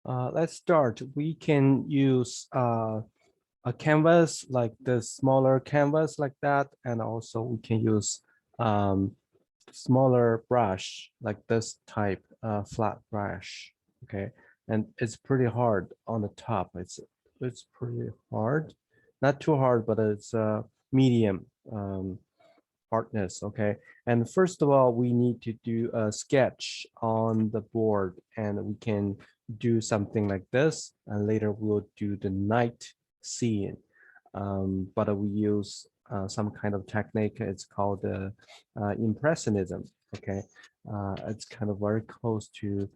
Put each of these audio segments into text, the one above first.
Let's start. We can use a canvas like the smaller canvas like that, and also we can use um, smaller brush like this type, flat brush. Okay, and it's pretty hard on the top. It's pretty hard, not too hard, but it's medium hardness. Okay, and first of all, we need to do a sketch on the board, and we can do something like this, and later we'll do the night scene. But we use some kind of technique. It's called impressionism. Okay, it's kind of very close to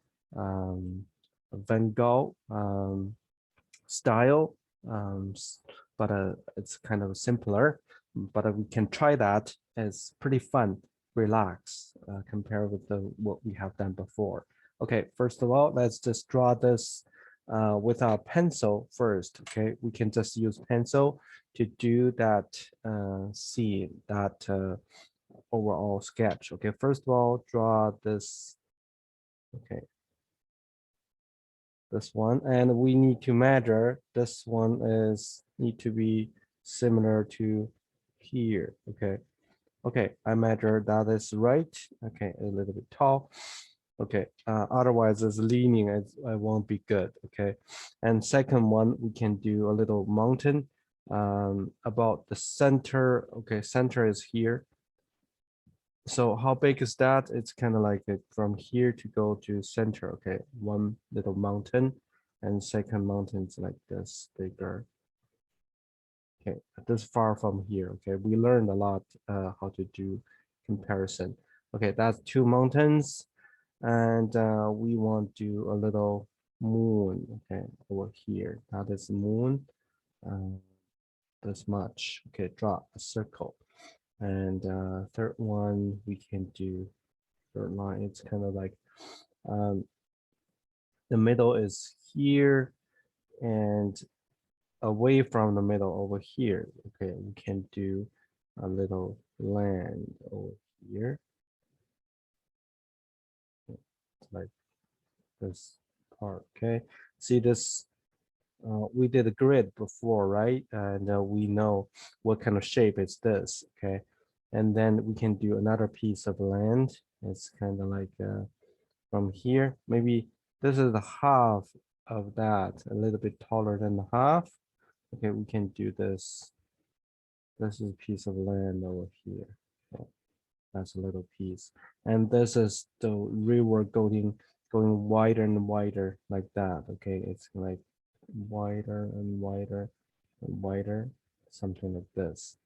Van Gogh style, but it's kind of simpler. But we can try that. It's pretty fun, relax, compared with what we have done before. Okay, first of all, let's just draw this with our pencil first. Okay, we can just use pencil to do that scene, that overall sketch. Okay, first of all, draw this. Okay, this one, and we need to measure. This one is need to be similar to here. Okay, okay, I measure that is right. Okay, a little bit tall. Okay, otherwise it's leaning, it won't be good. Okay, and second one, we can do a little mountain about the center. Okay, center is here. So how big is that? It's kind of like it from here to go to center. Okay, one little mountain, and second mountain is like this bigger. Okay, this far from here. Okay, we learned a lot how to do comparison. Okay, that's two mountains, and we want to do a little moon. Okay, over here. That is moon. This much. Okay, draw a circle. And third one we can do third line. It's kind of like the middle is here and away from the middle over here. Okay, we can do a little land over here. It's like this part. Okay, see this. We did a grid before, right? And we know what kind of shape is this. Okay, and then we can do another piece of land. It's kind of like from here. Maybe this is the half of that, a little bit taller than the half. Okay, we can do this. This is a piece of land over here. Okay, that's a little piece. And this is the river going wider and wider like that. Okay, it's like wider and wider and wider, something like this.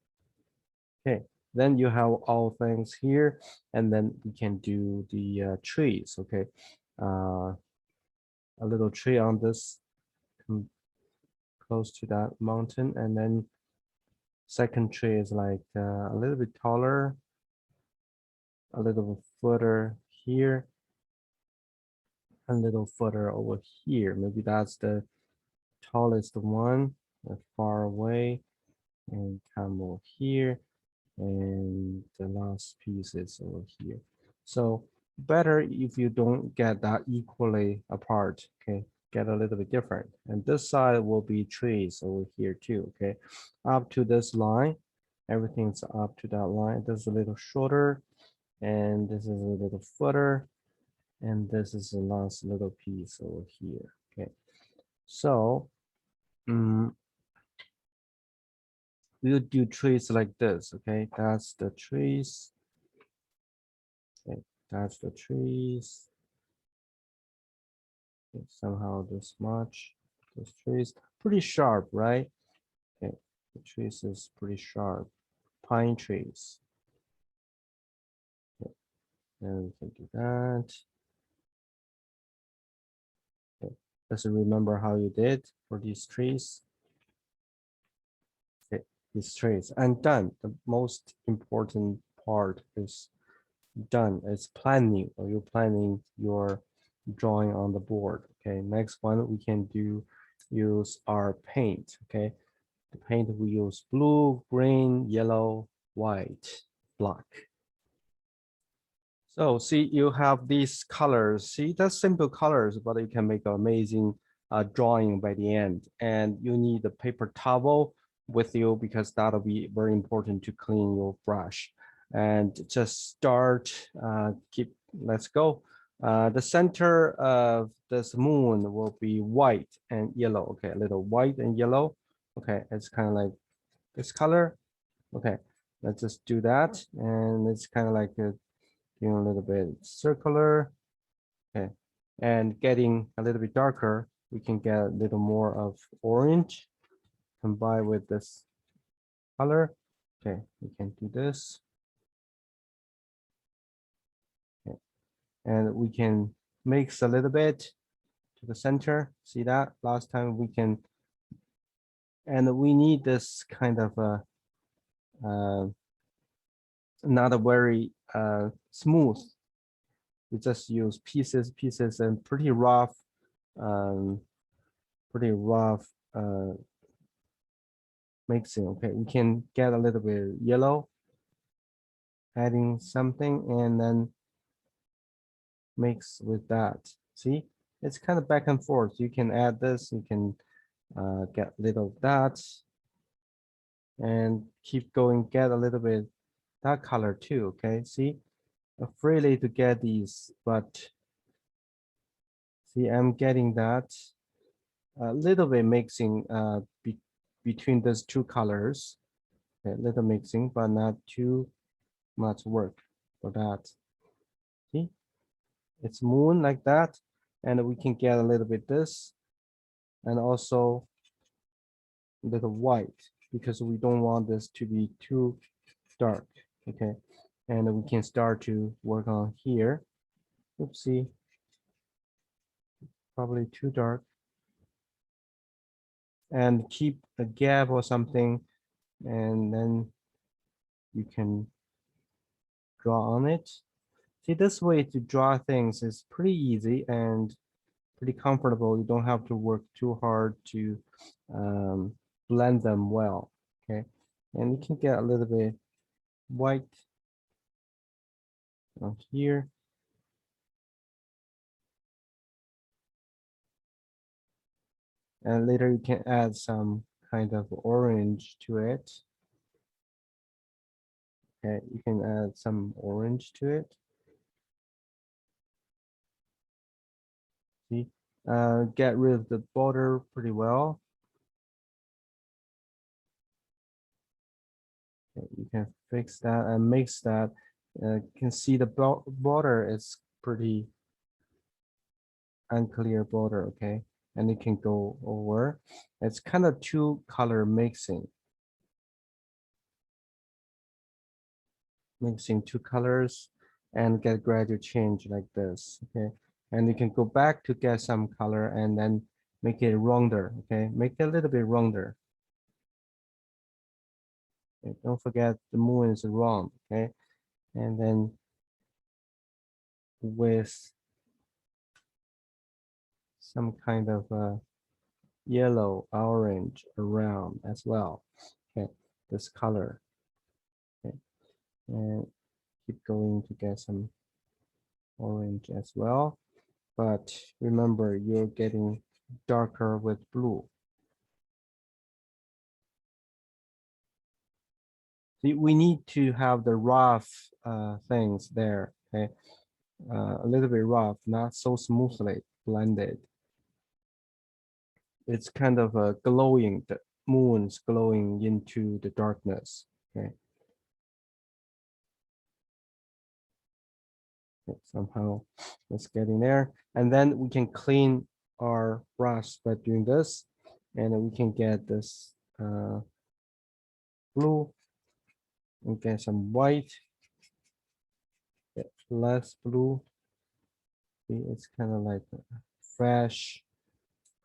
Okay, then you have all things here, and then we can do the trees. Okay, a little tree on this close to that mountain, and then second tree is like a little bit taller, a little further here, a little further over here. Maybe that's the tallest one, far away, and come over here, and the last piece is over here. So better if you don't get that equally apart. Okay, get a little bit different. And this side will be trees over here too. Okay, up to this line, everything's up to that line. This is a little shorter, and this is a little further, and this is the last little piece over here. Okay, so we'll do trees like this. Okay, that's the trees. Okay, that's the trees. Okay, somehow this much. This trees pretty sharp, right? Okay, the trees is pretty sharp. Pine trees. Okay, and we can do that. Okay, just remember how you did for these trees. Okay, these trees and done. The most important part is done. It's planning, or you're planning your drawing on the board. Okay, next one we can use our paint. Okay, the paint we use blue, green, yellow, white, black. So see, you have these colors. See, that's simple colors, but you can make amazing drawing by the end. And you need a paper towel with you because that'll be very important to clean your brush. And just start, let's go. The center of this moon will be white and yellow. Okay, a little white and yellow. Okay, it's kind of like this color. Okay, let's just do that. And it's kind of like doing a little bit circular. Okay, and getting a little bit darker, we can get a little more of orange combined with this color. Okay, we can do this. Okay. And we can mix a little bit to the center. See that? Last time we can, and we need this kind of not a very smooth. We just use pieces and pretty rough, um, mixing. Okay, we can get a little bit yellow, adding something, and then mix with that. See, it's kind of back and forth. You can add this, you can get little of that, and keep going, get a little bit that color too. Okay, see, freely to get these, but see, I'm getting that a little bit mixing between those two colors. Okay, little mixing, but not too much work for that. See, it's moon like that, and we can get a little bit this, and also a little white because we don't want this to be too dark. Okay, and we can start to work on here. Oopsie, probably too dark. And keep a gap or something, and then you can draw on it. See, this way to draw things is pretty easy and pretty comfortable. You don't have to work too hard to blend them well. Okay, and you can get a little bit white on here. And later you can add some kind of orange to it. Okay, you can add some orange to it. See, get rid of the border pretty well. Okay, you can fix that and mix that. You can see the border is pretty unclear border, okay? And it can go over. It's kind of two color mixing. Mixing two colors and get gradual change like this, okay? And you can go back to get some color and then make it rounder, okay? Make it a little bit rounder. Okay, don't forget the moon is round, okay? And then with some kind of yellow, orange around as well, okay? This color, okay? And keep going to get some orange as well. But remember, you're getting darker with blue. See, we need to have the rough things there, okay? A little bit rough, not so smoothly blended. It's kind of a glowing, the moon's glowing into the darkness, okay? Somehow it's getting there. And then we can clean our brush by doing this, and we can get this blue and get some white, get less blue. See, it's kind of like a fresh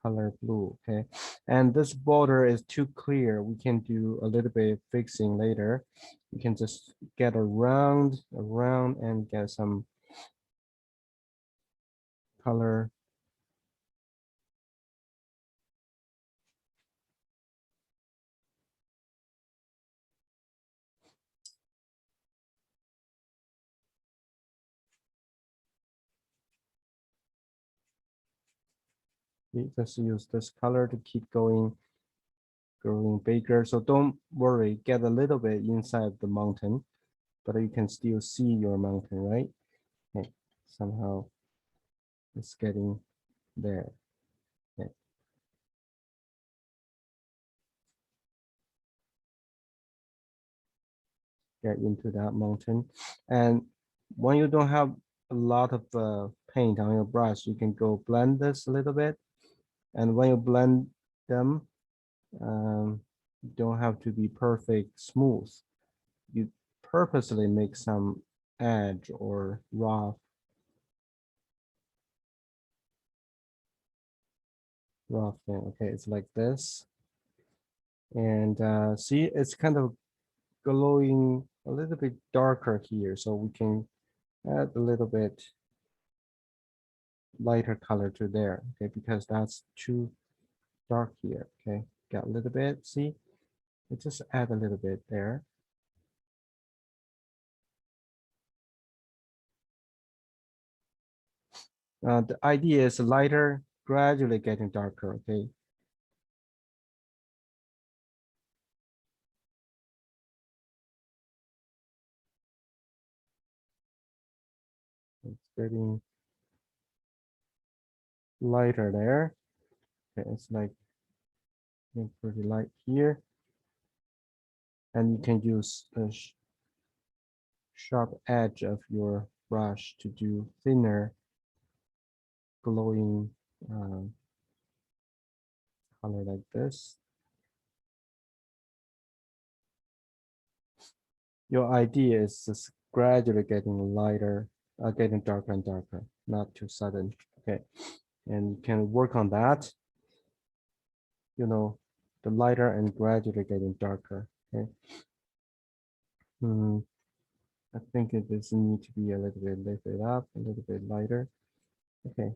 color blue, okay? And this border is too clear. We can do a little bit of fixing later. We can just get around and get some color. Just use this color to keep going bigger. So don't worry, get a little bit inside the mountain, but you can still see your mountain, right? Okay. Somehow it's getting there. Okay. Get into that mountain. And when you don't have a lot of paint on your brush, you can go blend this a little bit. And when you blend them, you don't have to be perfect smooth. You purposely make some edge or rough thing. Okay, it's like this. And see, it's kind of glowing a little bit darker here. So we can add a little bit lighter color to there, okay, because that's too dark here. Okay, got a little bit, see, we just add a little bit there. The idea is lighter, gradually getting darker, okay. It's getting lighter there. Okay, it's like pretty light here. And you can use the sharp edge of your brush to do thinner glowing color like this. Your idea is just gradually getting lighter, getting darker and darker, not too sudden. Okay, and you can work on that. You know, the lighter and gradually getting darker. Okay. I think it does need to be a little bit lifted up, a little bit lighter. Okay.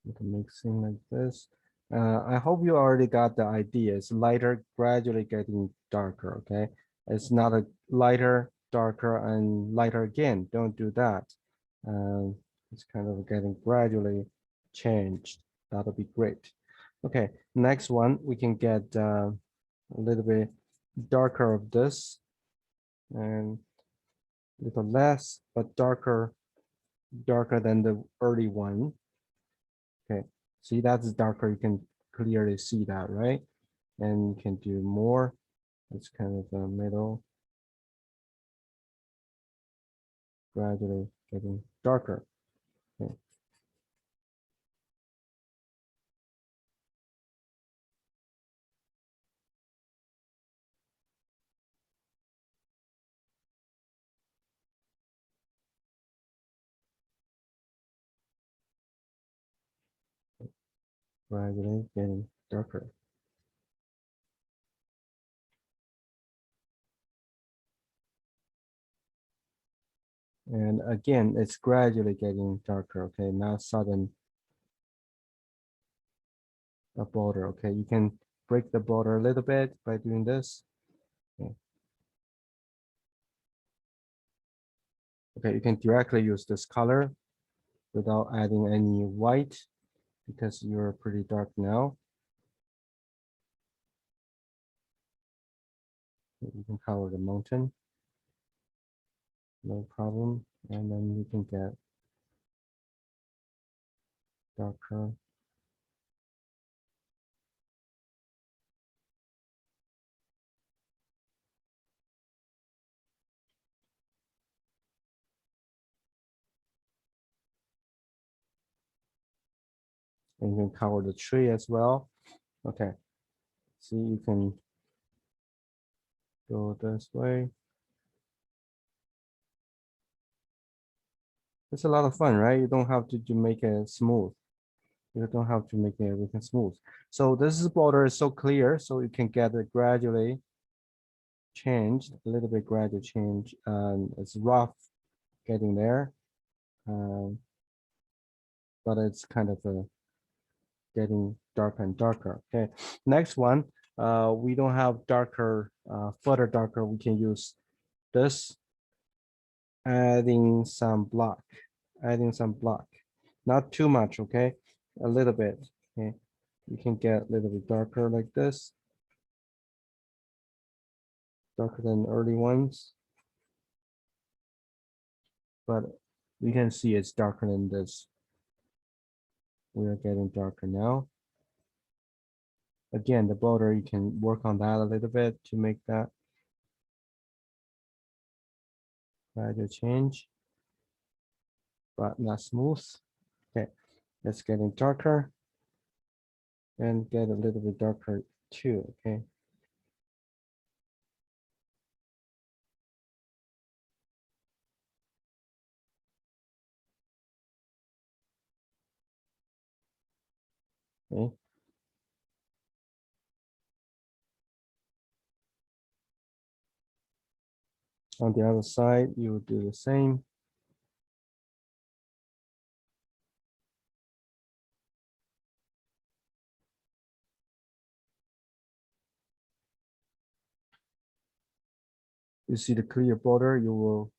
You can mixing like this. I hope you already got the idea. It's lighter, gradually getting darker, okay? It's not a lighter, darker, and lighter again. Don't do that. It's kind of getting gradually changed. That'll be great. Okay, next one, we can get a little bit darker of this and a little less, but darker than the early one. Okay, see that's darker. You can clearly see that, right? And you can do more. It's kind of the middle, gradually getting darker. Okay. Gradually getting darker. And again, it's gradually getting darker, okay? Not sudden a border, okay? You can break the border a little bit by doing this. Okay. Okay, you can directly use this color without adding any white because you're pretty dark now. You can color the mountain, no problem. And then you can get darker. And you can cover the tree as well. Okay, see, you can go this way. It's a lot of fun, right? You don't have to make it smooth. You don't have to make everything smooth. So this border is so clear, so you can get it gradually changed, a little bit gradual change. It's rough getting there, um, but it's kind of getting darker and darker. Okay, next one, we don't have darker, further darker. We can use this, adding some block, not too much. Okay, a little bit. Okay, you can get a little bit darker like this, darker than early ones, but we can see it's darker than this. We are getting darker now. Again, the border, you can work on that a little bit to make that gradual change, but not smooth. Okay, it's getting darker and get a little bit darker too. Okay. Okay. On the other side, you will do the same. You see the clear border, you will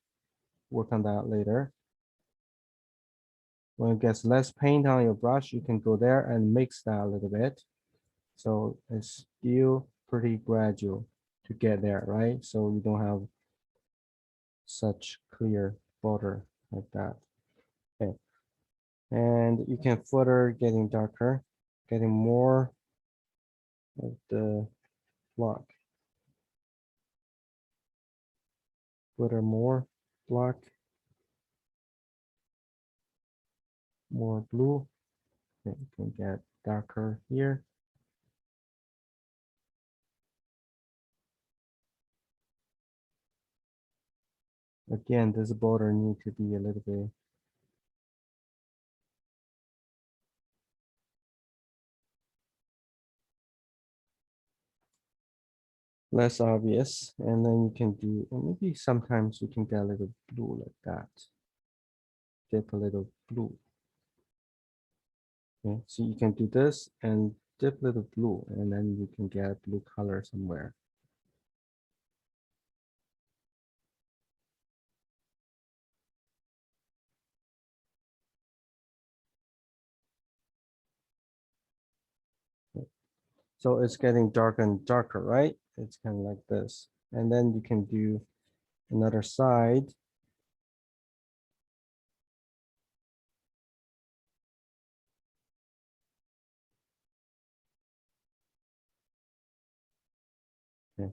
work on that later. When it gets less paint on your brush, you can go there and mix that a little bit. So it's still pretty gradual to get there, right? So you don't have such clear border like that. Okay. And you can further getting darker, getting more of the block. Further more block, more blue. Okay, you can get darker here. Again, this border need to be a little bit less obvious. And then you can do, maybe sometimes you can get a little blue like that. Dip a little blue. Okay, so you can do this and dip a little blue, and then you can get blue color somewhere. Okay. So it's getting darker and darker, right? It's kind of like this. And then you can do another side. Okay.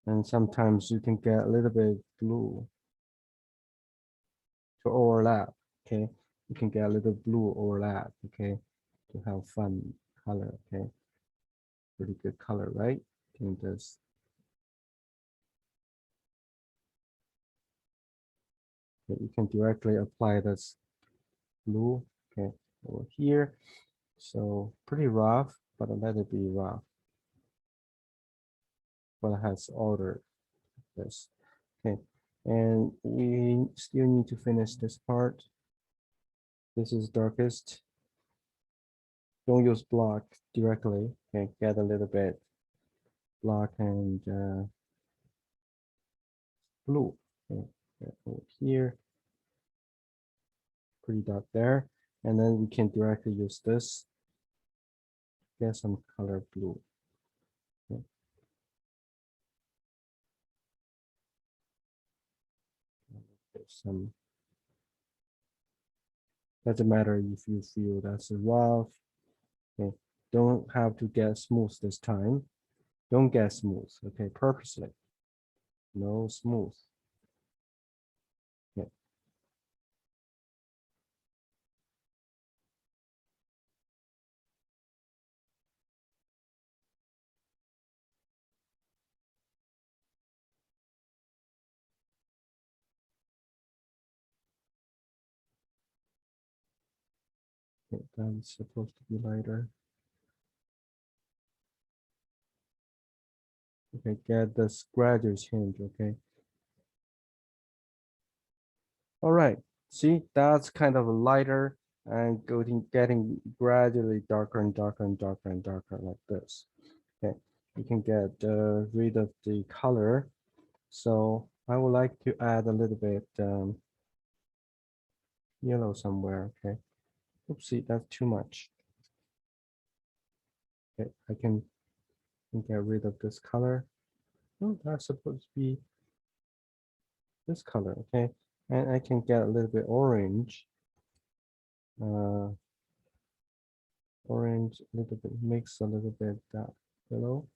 And sometimes you can get a little bit blue to overlap. Okay, you can get a little blue overlap. Okay, to have fun color. Okay, pretty good color, right? Can just okay, you can directly apply this blue. Okay, over here. So pretty rough, but let it be rough. But it has order this. Okay, and we still need to finish this part. This is darkest. Don't use block directly. Okay, get a little bit block and blue. Okay, over here, pretty dark there. And then we can directly use this, get some color blue. Okay. Some, doesn't matter if you feel that's rough. Okay, don't have to get smooth this time. Don't get smooth, okay, purposely. No smooth. Okay. Okay, that's supposed to be lighter. Okay, get this gradual change, okay. All right, see, that's kind of lighter and getting gradually darker and darker and darker and darker like this. Okay, you can get rid of the color. So I would like to add a little bit yellow somewhere, okay. Oopsie, that's too much. Okay, I can get rid of this color. Oh, that's supposed to be this color, okay. And I can get a little bit orange. Uh, orange, a little bit, mix a little bit that yellow.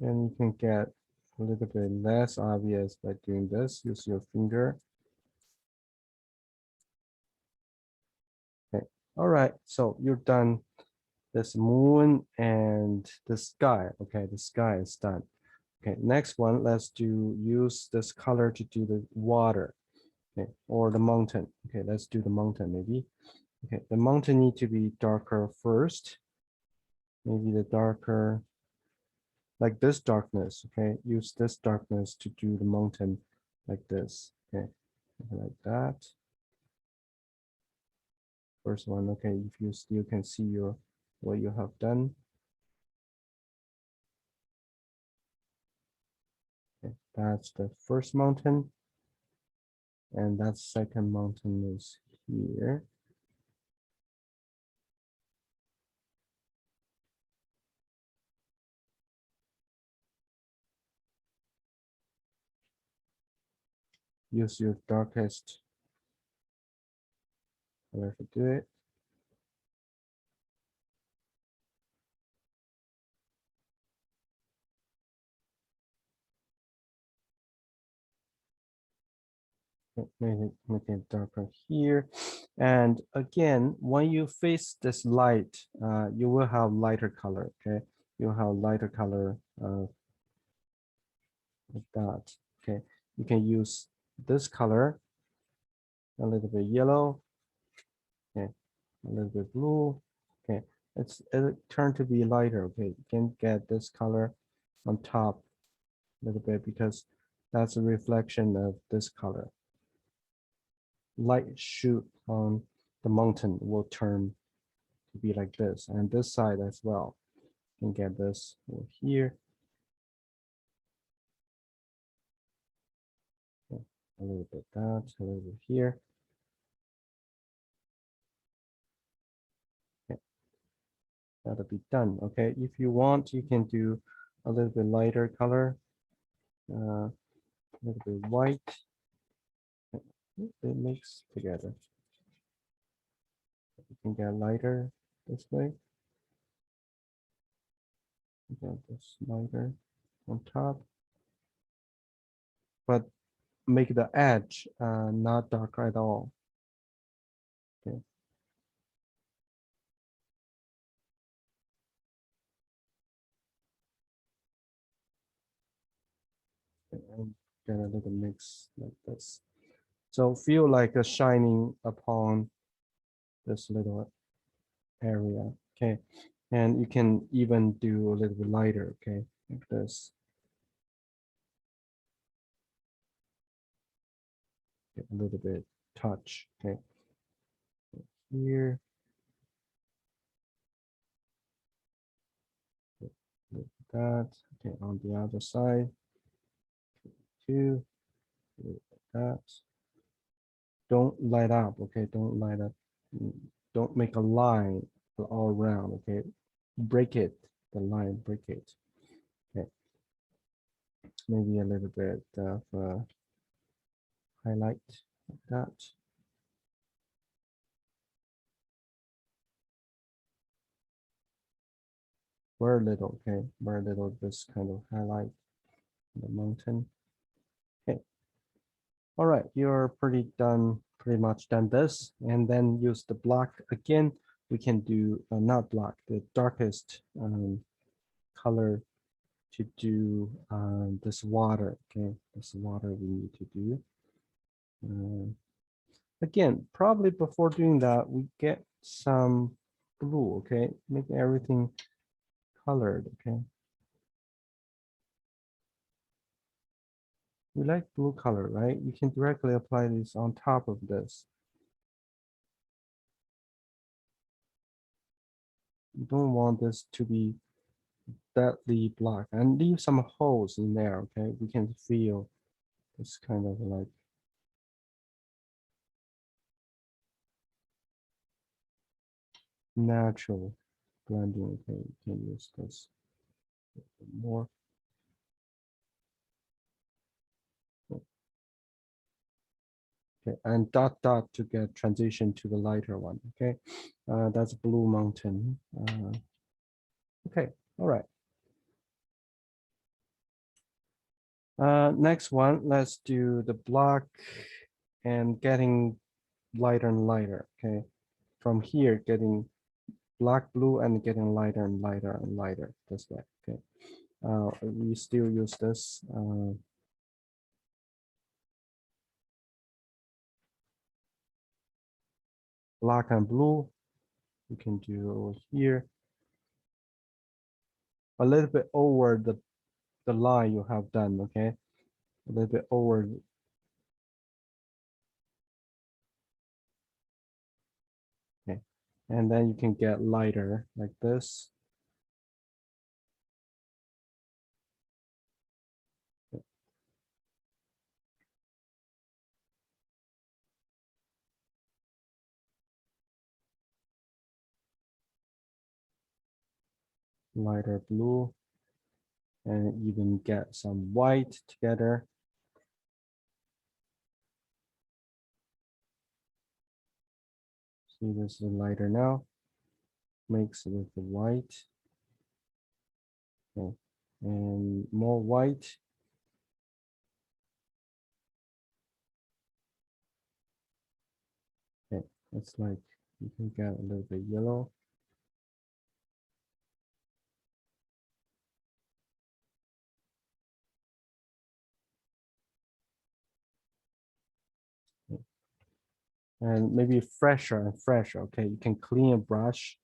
And you can get a little bit less obvious by doing this. Use your finger. Okay. All right. So you're done this moon and the sky. Okay. The sky is done. Okay. Next one, let's use this color to do the water. Okay. Or the mountain. Okay. Let's do the mountain maybe. Okay. The mountain need to be darker first. Maybe the darker, like this darkness. Okay. Use this darkness to do the mountain like this. Okay. Like that. First one, okay, if you still can see what you have done. Okay, that's the first mountain. And that second mountain is here. Use your darkest color to do it. Make it darker here. And again, when you face this light, you will have lighter color, okay? You'll have lighter color like that, okay? You can use this color, a little bit yellow, okay, a little bit blue, okay. It turned to be lighter, okay. You can get this color on top a little bit because that's a reflection of this color. Light shoot on the mountain will turn to be like this, and this side as well. You can get this over here. Okay. A little bit that, a little bit here. Okay. That'll be done. Okay, if you want, you can do a little bit lighter color, a little bit white. They mix together. You can get lighter this way. You get this lighter on top, but make the edge not dark at all. Okay. And get a little mix like this. So feel like a shining upon this little area. Okay. And you can even do a little bit lighter. Okay. Like this. Get a little bit touch. Okay. Here. Like that. Okay. On the other side. Two. Like that. Don't light up. Okay. Don't light up. Don't make a line all around. Okay. Break it. The line. Break it. Okay. Maybe a little bit of highlight like that. Very little, okay, very little, this kind of highlight the mountain. Okay, all right, you're pretty much done this, and then use the black again we can do not black, the darkest color to do this water. Okay, this water we need to do. Again, probably before doing that, we get some blue. Okay, make everything colored. Okay, we like blue color, right? You can directly apply this on top of this. You don't want this to be deadly black, and leave some holes in there. Okay, we can feel this kind of like natural blending. Okay, you can use this more. Okay, and dot dot to get transition to the lighter one. Okay, that's Blue Mountain. Okay, all right. Next one, let's do the black and getting lighter and lighter. Okay, from here getting black, blue, and getting lighter and lighter and lighter this way. Okay, we still use this. Black and blue, we can do over here a little bit over the line you have done. Okay, a little bit over. Okay, and then you can get lighter like this. Lighter blue, and even get some white together. See, this is lighter now. Mix with the white. Okay, and more white. Okay, it's like you can get a little bit yellow. And maybe fresher and fresher. Okay, you can clean a brush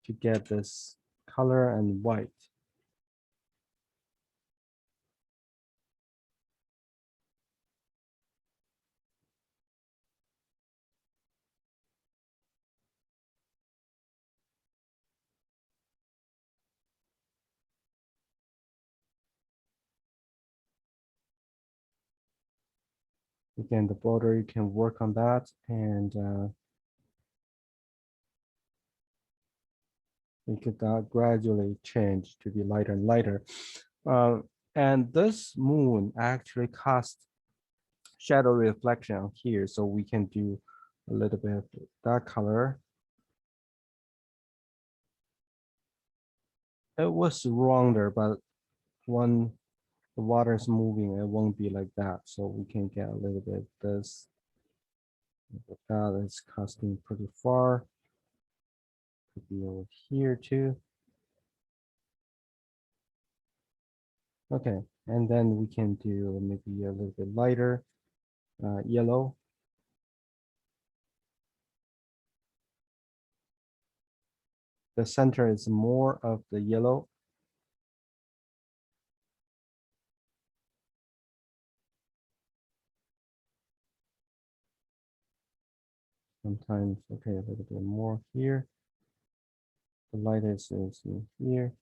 to get this color and white. Again, the border, you can work on that, and you could gradually change to be lighter and lighter. And this moon actually casts shadow reflection here, so we can do a little bit of that color. It was rounder, but when the water is moving, it won't be like that. So we can get a little bit this. That is casting pretty far. Could be over here too. Okay, and then we can do maybe a little bit lighter yellow. The center is more of the yellow. Sometimes, okay, a little bit more here. The lightest is in here.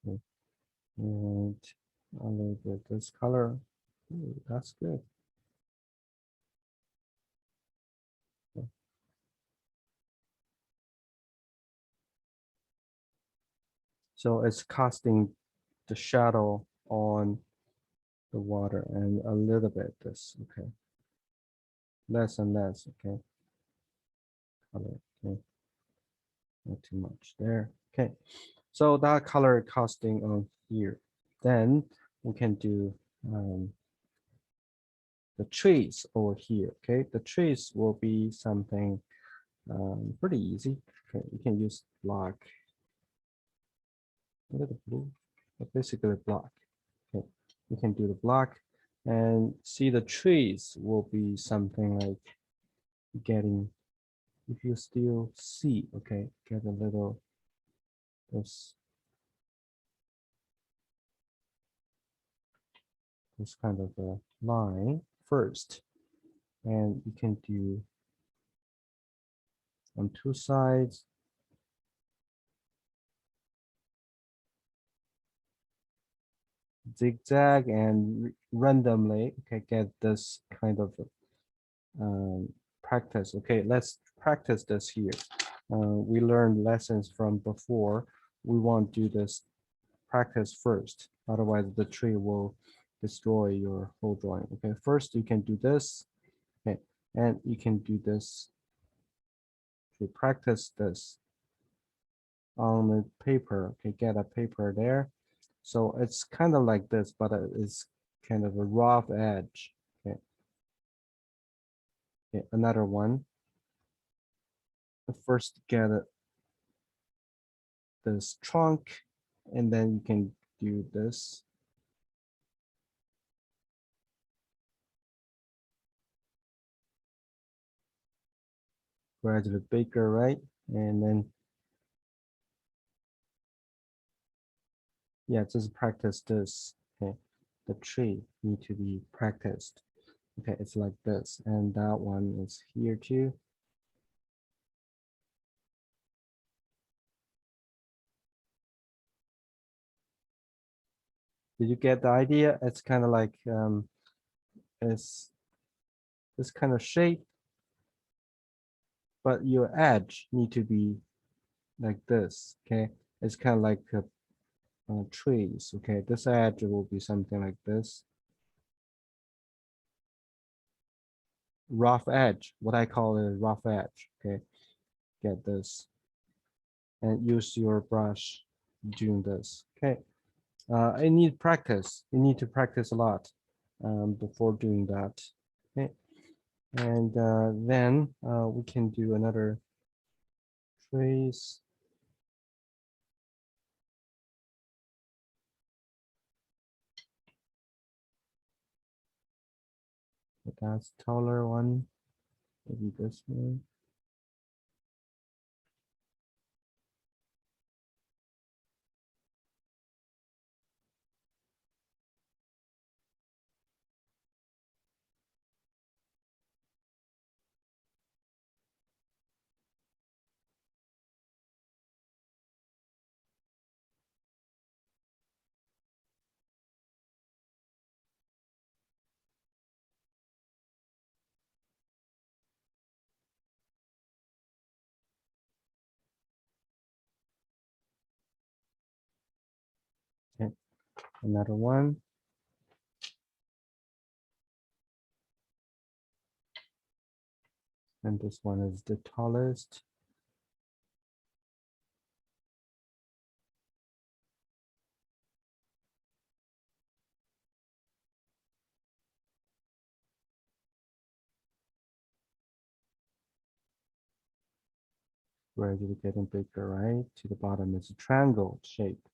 Okay. And a little bit this color. Ooh, that's good. Okay. So it's casting the shadow on the water and a little bit this, okay. Less and less, okay. Color, okay. Not too much there. Okay, so that color casting on here. Then we can do the trees over here. Okay, the trees will be something pretty easy. Okay, you can use black, a little blue, but basically black. Okay, you can do the black and see the trees will be something like getting, if you still see, okay, get a little this kind of a line first, and you can do on two sides zigzag and randomly, okay, get this kind of practice. Okay, let's practice this here. We learned lessons from before. We want to do this practice first, otherwise the tree will destroy your whole drawing. Okay, first you can do this, okay, and you can do this to practice this on the paper. Okay, get a paper there. So it's kind of like this, but it's kind of a rough edge. Okay, okay, another one. First get this trunk, and then you can do this. Gradually bigger, right? And then, yeah, just practice this. Okay, the tree need to be practiced. Okay, it's like this, and that one is here too. Did you get the idea? It's kind of like it's this kind of shape, but your edge need to be like this. Okay, it's kind of like trees. Okay, this edge will be something like this. Rough edge, what I call a rough edge. Okay, get this, and use your brush doing this. Okay, I need practice. You need to practice a lot before doing that. Okay, and then we can do another trace. That's taller one, maybe this one. Okay, another one. And this one is the tallest. Gradually getting bigger, right? To the bottom is a triangle shape.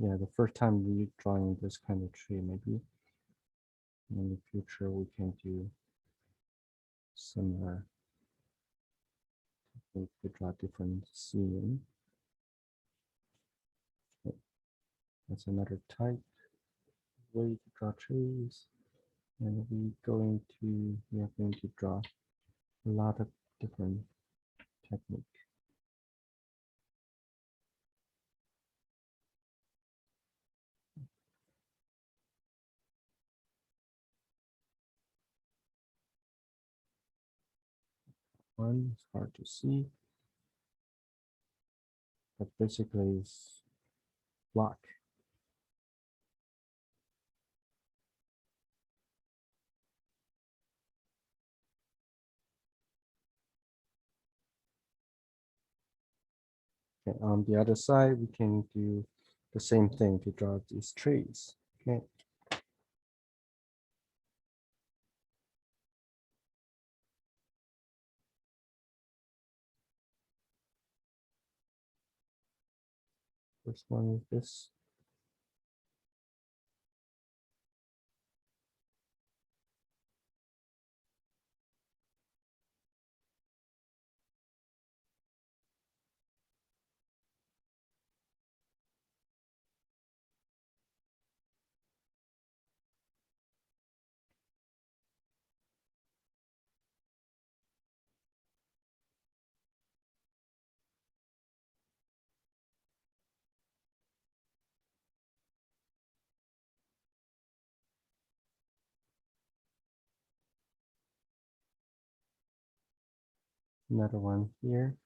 Yeah, the first time we drawing this kind of tree, maybe in the future we can do similar. We could draw different scene. That's another type way to draw trees. And we are going to draw a lot of different technique. One is hard to see, but basically it's black. Okay, on the other side, we can do the same thing to draw these trees. Okay. First one is this. Another one here.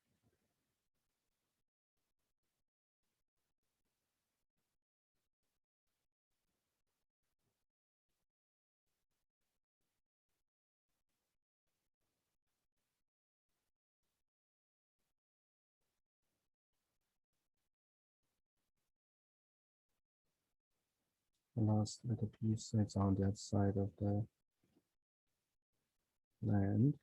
The last little piece is on the other side of the land.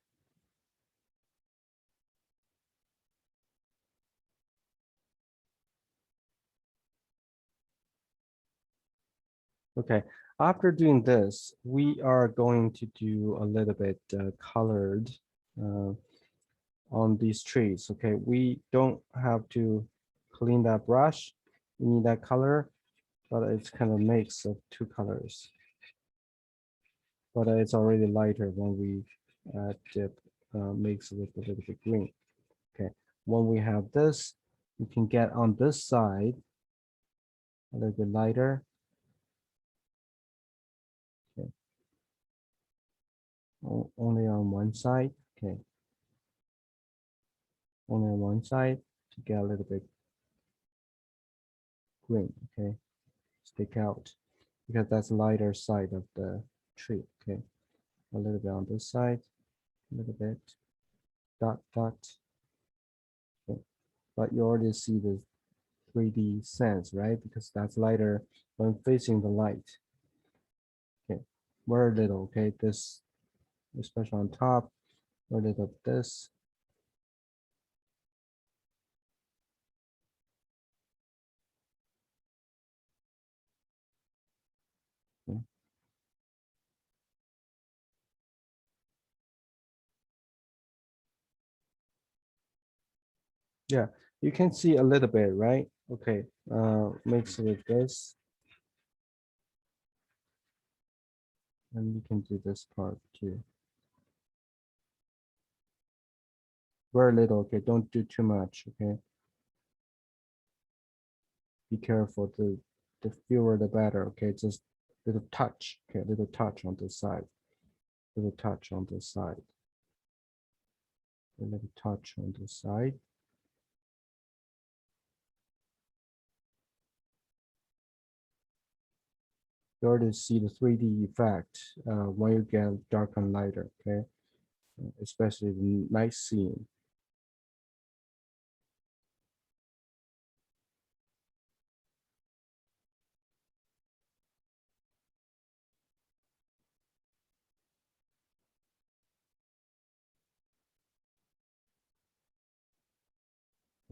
Okay, after doing this, we are going to do a little bit colored uh, on these trees. Okay, we don't have to clean that brush. We need that color, but it's kind of mix of two colors. But it's already lighter when we dip mix with a little bit green. Okay, when we have this, we can get on this side a little bit lighter. Okay, only on one side. Okay, only on one side to get a little bit green. Okay, stick out because that's lighter side of the tree. Okay, a little bit on this side, a little bit dot dot. Okay, but you already see the 3D sense, right? Because that's lighter when facing the light. Okay, very little. Okay, this especially on top, a little of this. Okay. Yeah, you can see a little bit, right? Okay, mix with this. And you can do this part too. Very little, okay, don't do too much, okay? Be careful, the fewer the better, okay? Just little touch, okay, little touch on this side, little touch on this side, a little touch on this side. You already see the 3D effect when you get dark and lighter, okay? Especially the night scene.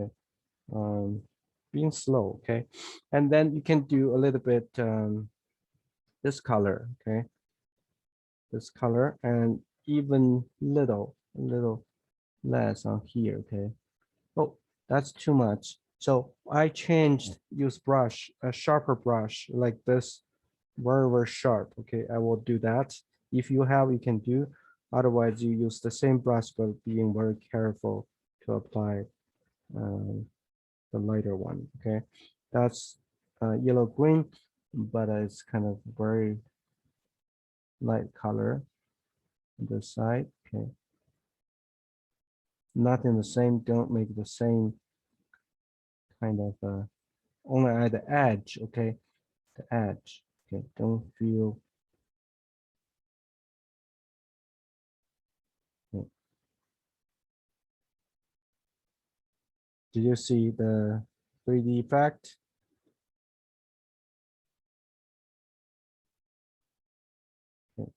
Okay, being slow, okay? And then you can do a little bit this color, okay? This color and even a little less on here, okay? Oh, that's too much. So I changed, use brush, a sharper brush like this, very, very sharp, okay? I will do that. If you have, you can do. Otherwise, you use the same brush, but being very careful to apply the lighter one, okay? That's yellow green, but it's kind of very light color on the side, okay? Nothing the same, don't make the same kind of only at the edge, okay? The edge, okay? Don't feel, okay. Do you see the 3D effect? Okay.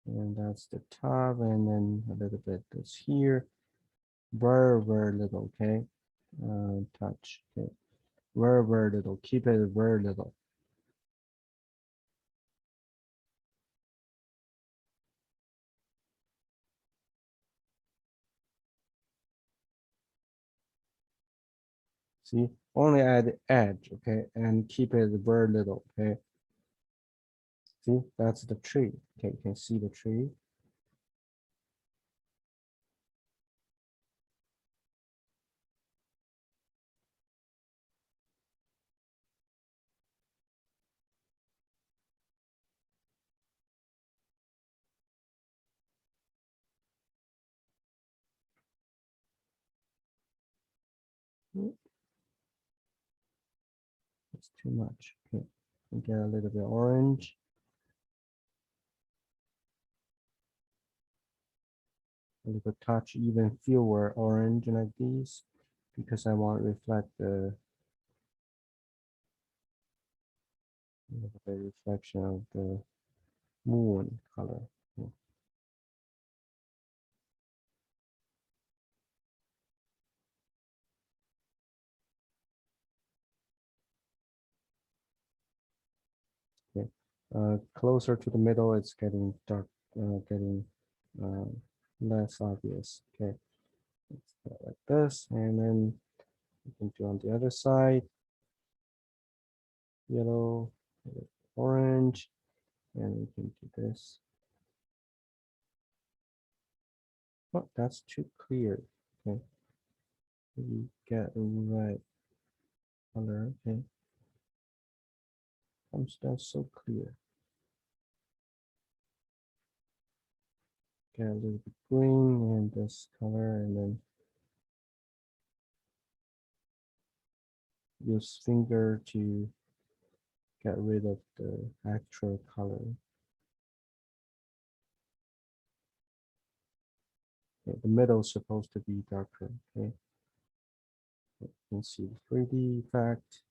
And that's the top, and then a little bit this here. Very little, okay? Touch, okay? Very little, keep it very little. See, only at the edge, okay? And keep it very little, okay? See, that's the tree. Okay, you can see the tree. It's too much. Okay, get a little bit orange. A little touch, even fewer orange like these, because I want to reflect the reflection of the moon color. Okay. Closer to the middle, it's getting dark, getting uh, less obvious. Okay, let's go like this, and then we can do on the other side, yellow, orange, and we can do this. Oh, that's too clear. Okay, we get a red color. Okay, comes down so clear. Get a little bit green and this color, and then use finger to get rid of the actual color. Okay, the middle is supposed to be darker. Okay, you can see the 3D effect.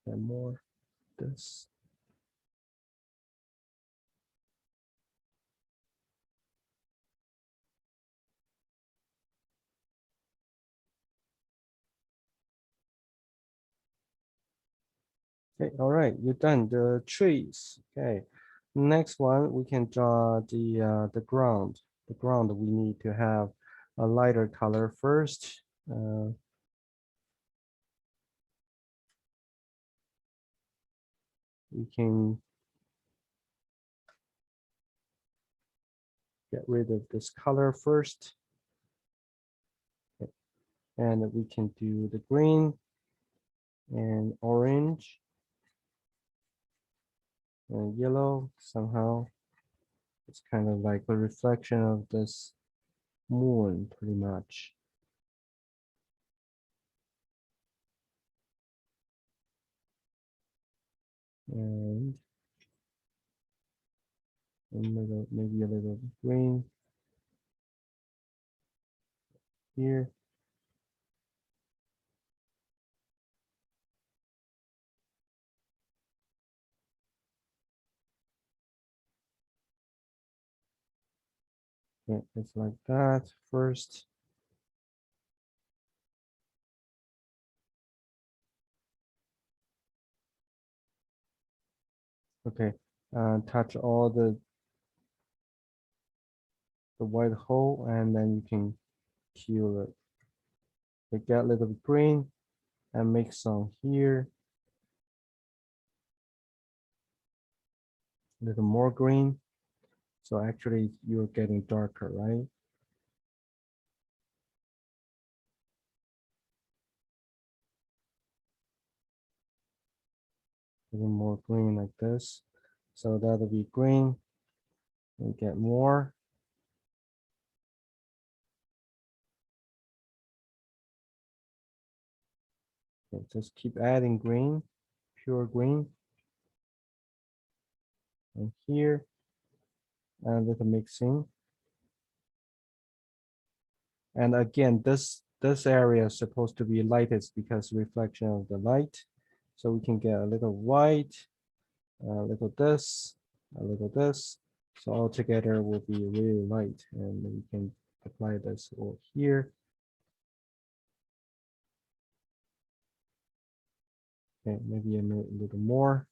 And more this. Okay, all right, you're done the trees. Okay, next one we can draw the ground. The ground we need to have a lighter color first. We can get rid of this color first. Okay. And we can do the green and orange and yellow somehow. It's kind of like a reflection of this moon pretty much. And a little, maybe a little green here. Yeah, it's like that first. Okay, touch all the white hole, and then you can cue it. We get a little bit green and make some here. A little more green. So actually you're getting darker, right? A little more green like this. So that'll be green. and get more. Okay, just keep adding green, pure green. And here, and a little mixing. And again, this area is supposed to be lightest because reflection of the light. So we can get a little white, a little this, a little this. So all together will be really light, and we can apply this over here. Okay, maybe a little more.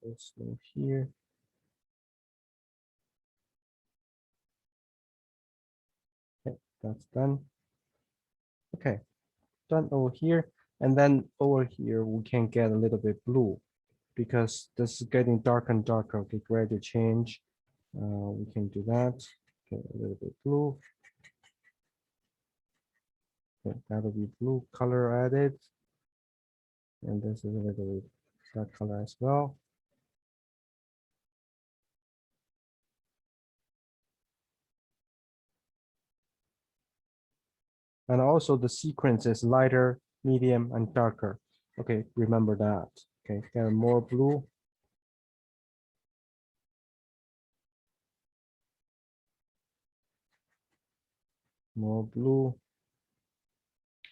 This over here. Okay, that's done. Okay, done over here. And then over here, we can get a little bit blue because this is getting darker and darker. Okay, gradual change. We can do that. Okay, a little bit blue. Okay, that'll be blue color added. And this is a little bit that color as well. And also the sequence is lighter, medium, and darker. Okay, remember that. Okay, get more blue. More blue.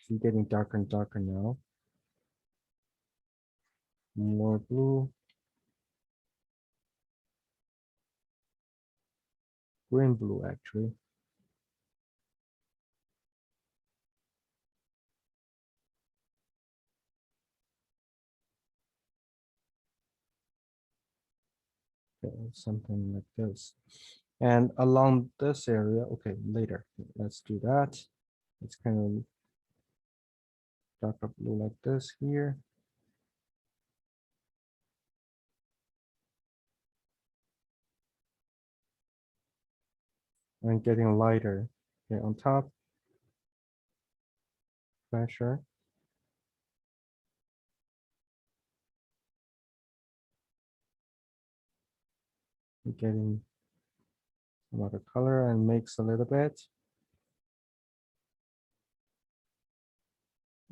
It's getting darker and darker now. More blue. Green blue, actually. Okay, something like this. And along this area, okay, later, let's do that. It's kind of darker blue like this here. And getting lighter. Okay, on top, pressure. Getting another color and mix a little bit.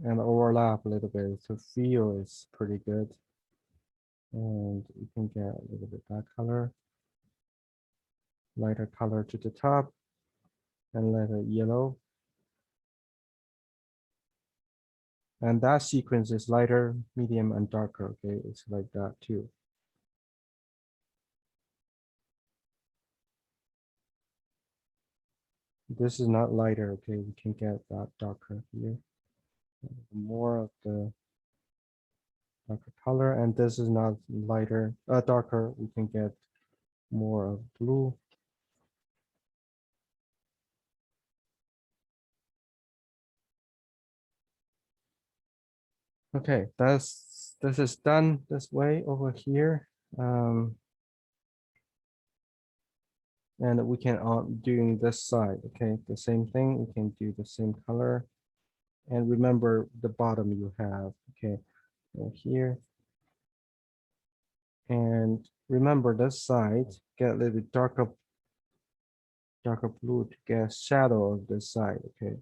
And overlap a little bit to feel is pretty good. And you can get a little bit that color. Lighter color to the top and lighter yellow. And that sequence is lighter, medium, and darker. Okay, it's like that too. This is not lighter. Okay, we can get that darker here. More of the darker color, and this is not lighter, darker. We can get more of blue. Okay, this is done this way over here. And we can doing this side. Okay, the same thing. We can do the same color. And remember the bottom you have. Okay, here. And remember this side, get a little bit darker blue to get shadow of this side. Okay.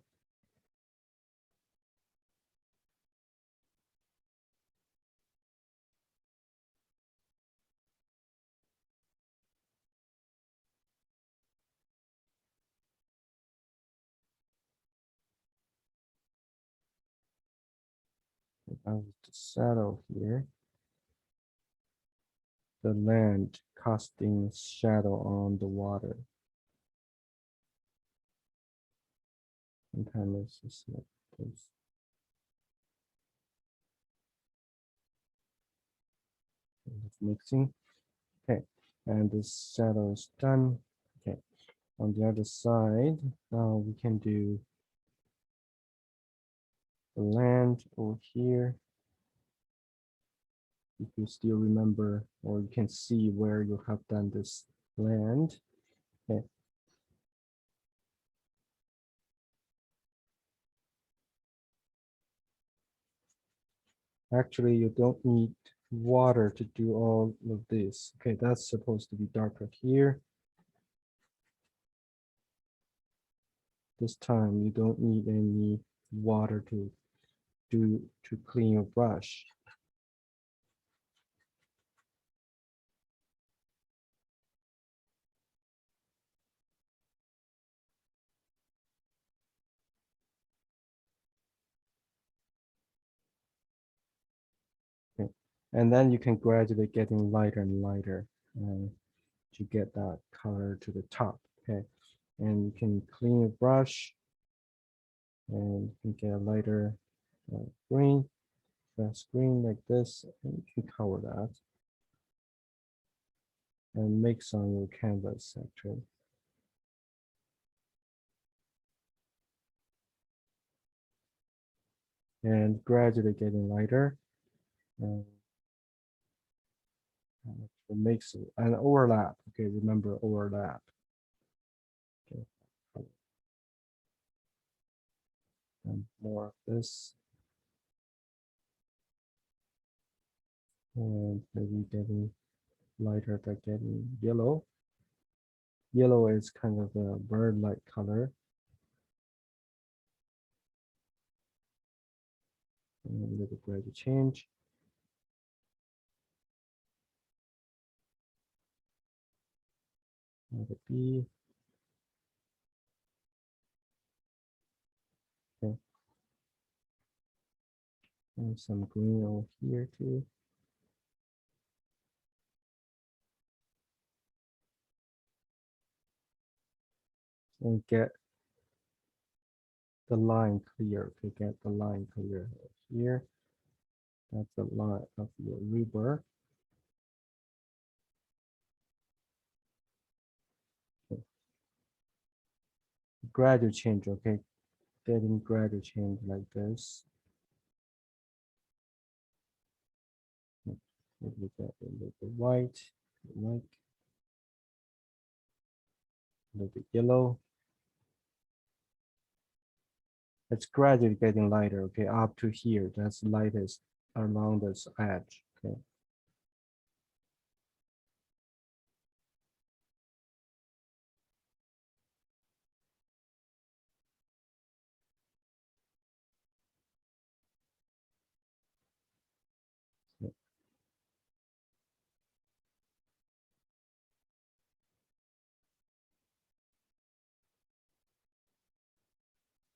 That was the shadow here. The land casting shadow on the water. Sometimes it's just like this. It's mixing. Okay, and this shadow is done. Okay, on the other side, now we can do the land over here. If you still remember, or you can see where you have done this land. Okay. Actually, you don't need water to do all of this. Okay, that's supposed to be darker here. This time you don't need any water to clean your brush. Okay. And then you can gradually getting lighter and lighter to get that color to the top. Okay. And you can clean your brush and you can get a lighter green, fast green like this, and you can cover that and mix on your canvas actually. And gradually getting lighter and mix and overlap. Okay, remember overlap. Okay. And more of this. And maybe getting lighter by getting yellow. Yellow is kind of a bird-like color. And a little gradual change. Another B. Okay. And some green over here too. And get the line clear. Okay, get the line clear here. That's the line of your ruler. Okay. Gradual change, okay. Getting gradual change like this. Maybe get a little bit white, a little bit yellow. It's gradually getting lighter, okay, up to here. That's lightest along this edge, okay. So,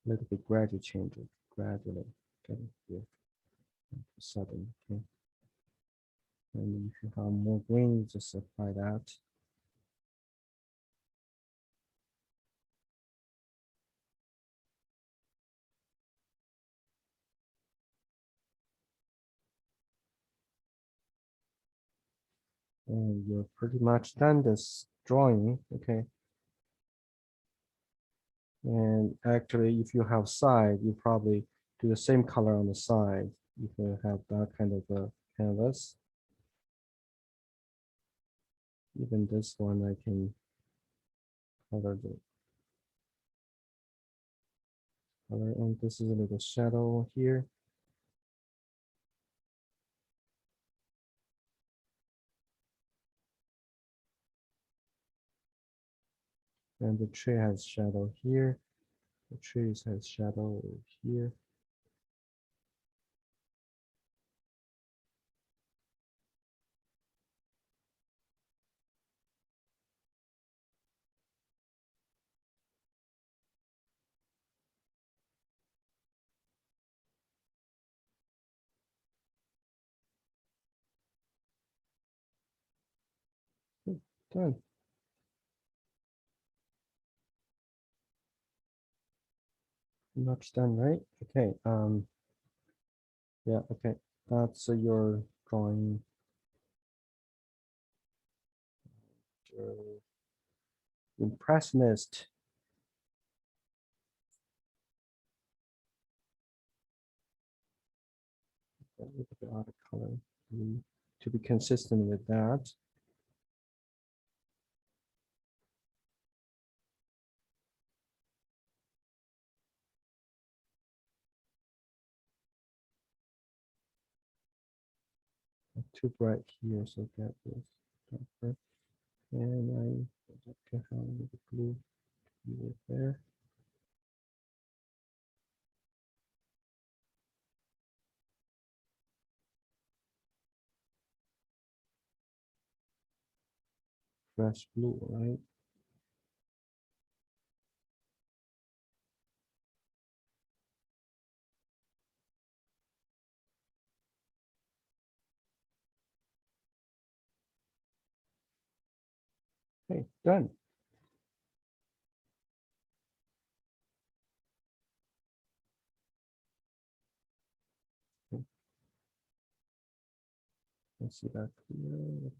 a little bit gradual change, gradually getting here, sudden, okay. And if you have more green, just apply that. And you're pretty much done this drawing, okay. And actually, if you have side, you probably do the same color on the side. If you have that kind of a canvas. Even this one, I can color the color, and this is a little shadow here. And the tree has shadow here. The trees has shadow here. Done. Much done, right? Okay. Yeah. Okay. That's your drawing. Your impressionist. A little bit out of color to be consistent with that. Too bright here, so get this darker. And I can have a little blue here there. press blue, right? Okay, done. Okay, let's see that clear.